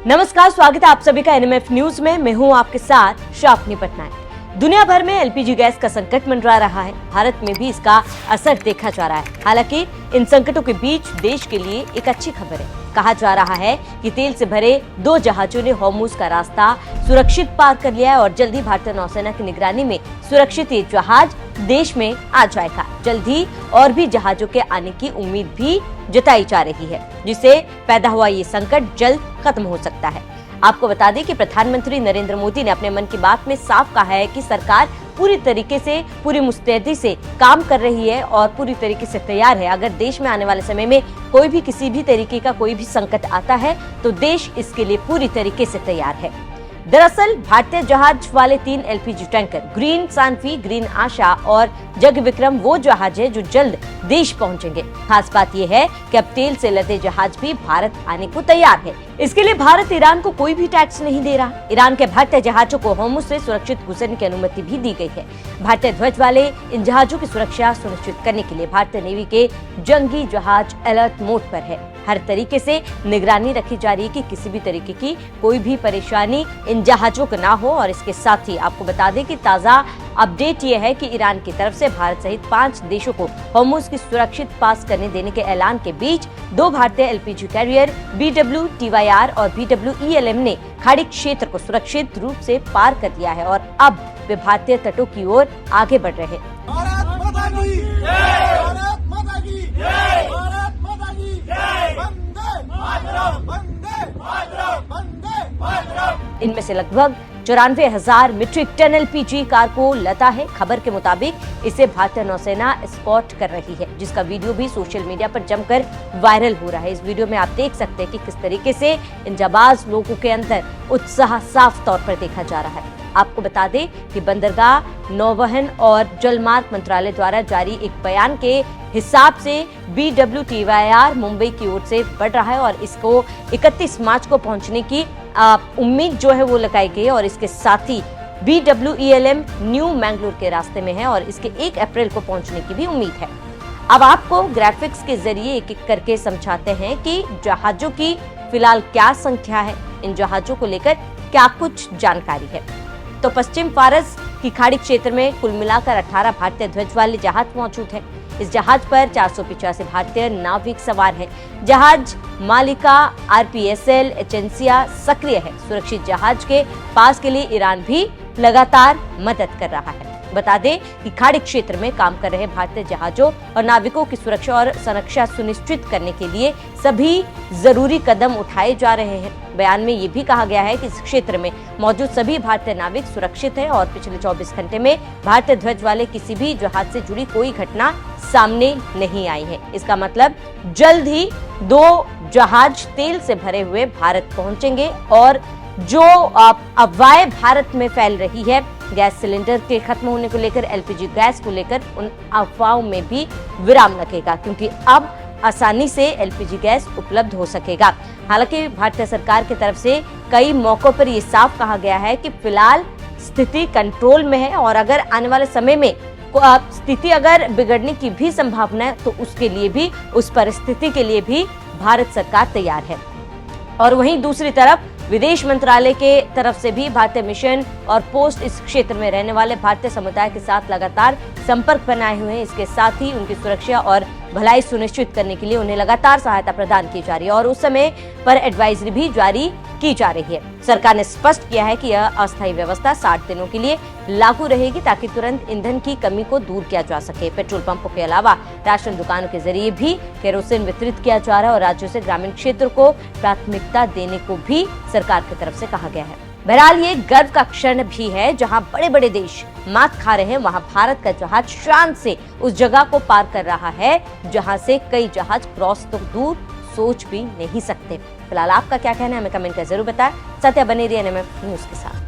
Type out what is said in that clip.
नमस्कार, स्वागत है आप सभी का एनएमएफ न्यूज में। मैं हूं आपके साथ शापनी पटनायक। दुनिया भर में एलपीजी गैस का संकट मंडरा रहा है। भारत में भी इसका असर देखा जा रहा है। हालांकि इन संकटों के बीच देश के लिए एक अच्छी खबर है। कहा जा रहा है कि तेल से भरे 2 जहाजों ने हॉर्मुज का रास्ता सुरक्षित पार कर लिया है और जल्द ही भारतीय नौसेना की निगरानी में सुरक्षित ये जहाज देश में आ जाएगा। जल्द ही और भी जहाजों के आने की उम्मीद भी जताई जा रही है, जिससे पैदा हुआ ये संकट जल्द खत्म हो सकता है। आपको बता दें कि प्रधानमंत्री नरेंद्र मोदी ने अपने मन की बात में साफ कहा है कि सरकार पूरी तरीके से, पूरी मुस्तैदी से काम कर रही है और पूरी तरीके से तैयार है। अगर देश में आने वाले समय में कोई भी किसी भी तरीके का कोई भी संकट आता है तो देश इसके लिए पूरी तरीके से तैयार है। दरअसल भारतीय जहाज वाले 3 LPG tanker Green Sanvi, Green Asha और जग विक्रम वो जहाज है जो जल्द देश पहुंचेंगे। खास बात यह है कि अब तेल से लदे जहाज भी भारत आने को तैयार है। इसके लिए भारत ईरान को कोई भी टैक्स नहीं दे रहा। ईरान के भारतीय जहाजों को हॉर्मुज से सुरक्षित गुजरने की अनुमति भी दी गई है। भारतीय ध्वज वाले इन जहाजों की सुरक्षा सुनिश्चित करने के लिए भारतीय नेवी के जंगी जहाज अलर्ट मोड पर है। हर तरीके से निगरानी रखी जा रही है कि किसी भी तरीके की कोई भी परेशानी इन जहाजों को ना हो। और इसके साथ ही आपको बता दें कि ताजा अपडेट ये है कि ईरान की तरफ से भारत सहित 5 देशों को हॉर्मुज की सुरक्षित पास करने देने के ऐलान के बीच 2 भारतीय एलपीजी कैरियर BW TYR और BW ELM ने खाड़ी क्षेत्र को सुरक्षित रूप से पार कर दिया है और अब वे भारतीय तटों की ओर आगे बढ़ रहे हैं। इनमें से लगभग 94,000 मीट्रिक टन एलपीजी कार्गो लदा है। खबर के मुताबिक इसे भारतीय नौसेना एस्कॉर्ट कर रही है, जिसका वीडियो भी सोशल मीडिया पर जमकर वायरल हो रहा है। इस वीडियो में आप देख सकते हैं कि किस तरीके से इन जाबाज लोगों के अंदर उत्साह साफ तौर पर देखा जा रहा है। आपको बता दें कि बंदरगाह, नौवहन और जलमार्ग मंत्रालय द्वारा जारी एक बयान के हिसाब से BW TYR मुंबई की ओर से बढ़ रहा है और इसको 31 मार्च को पहुंचने की उम्मीद जो है वो लगाई गई है। और इसके साथ ही BW ELM न्यू मैंगलोर के रास्ते में है और इसके 1 अप्रैल को पहुंचने की भी उम्मीद है। अब आपको ग्राफिक्स के जरिए एक एक करके समझाते हैं कि जहाजों की फिलहाल क्या संख्या है, इन जहाजों को लेकर क्या कुछ जानकारी है। तो पश्चिम फारस की खाड़ी क्षेत्र में कुल मिलाकर 18 भारतीय ध्वज वाले जहाज मौजूद हैं। इस जहाज पर 485 भारतीय नाविक सवार हैं। जहाज मालिका RPSL एजेंसिया सक्रिय है। सुरक्षित जहाज के पास के लिए ईरान भी लगातार मदद कर रहा है। बता दें कि खाड़ी क्षेत्र में काम कर रहे भारतीय जहाजों और नाविकों की सुरक्षा और संरक्षा सुनिश्चित करने के लिए सभी जरूरी कदम उठाए जा रहे हैं। बयान में ये भी कहा गया है कि इस क्षेत्र में मौजूद सभी भारतीय नाविक सुरक्षित हैं और पिछले 24 घंटे में भारतीय ध्वज वाले किसी भी जहाज से जुड़ी कोई घटना सामने नहीं आई है। इसका मतलब जल्द ही 2 जहाज तेल से भरे हुए भारत पहुंचेंगे और जो अफवाहें भारत में फैल रही है गैस सिलेंडर के खत्म होने को लेकर, एलपीजी गैस को लेकर, उन अफवाहों में भी विराम लगेगा, क्योंकि अब आसानी से एलपीजी गैस उपलब्ध हो सकेगा। हालांकि भारतीय सरकार की तरफ से कई मौकों पर ये साफ कहा गया है कि फिलहाल स्थिति कंट्रोल में है और अगर आने वाले समय में स्थिति अगर बिगड़ने की भी संभावना है तो उसके लिए भी, उस परिस्थिति के लिए भी भारत सरकार तैयार है। और वहीं दूसरी तरफ विदेश मंत्रालय के तरफ से भी भारतीय मिशन और पोस्ट इस क्षेत्र में रहने वाले भारतीय समुदाय के साथ लगातार संपर्क बनाए हुए हैं। इसके साथ ही उनकी सुरक्षा और भलाई सुनिश्चित करने के लिए उन्हें लगातार सहायता प्रदान की जा रही है और उस समय पर एडवाइजरी भी जारी की जा रही है। सरकार ने स्पष्ट किया है कि यह अस्थायी व्यवस्था 60 दिनों के लिए लागू रहेगी ताकि तुरंत ईंधन की कमी को दूर किया जा सके। पेट्रोल पंपों के अलावा राशन दुकानों के जरिए भी केरोसिन वितरित किया जा रहा है और राज्यों से ग्रामीण क्षेत्र को प्राथमिकता देने को भी सरकार की तरफ से कहा गया है। बहरहाल ये गर्व का क्षण भी है, जहां बड़े बड़े देश मात खा रहे हैं, वहां भारत का जहाज शान से उस जगह को पार कर रहा है जहां से कई जहाज क्रॉस तो दूर सोच भी नहीं सकते। फिलहाल आपका क्या कहना है, हमें कमेंट कर जरूर बताएं। सत्या बने रहिए एनएमएफ न्यूज के साथ।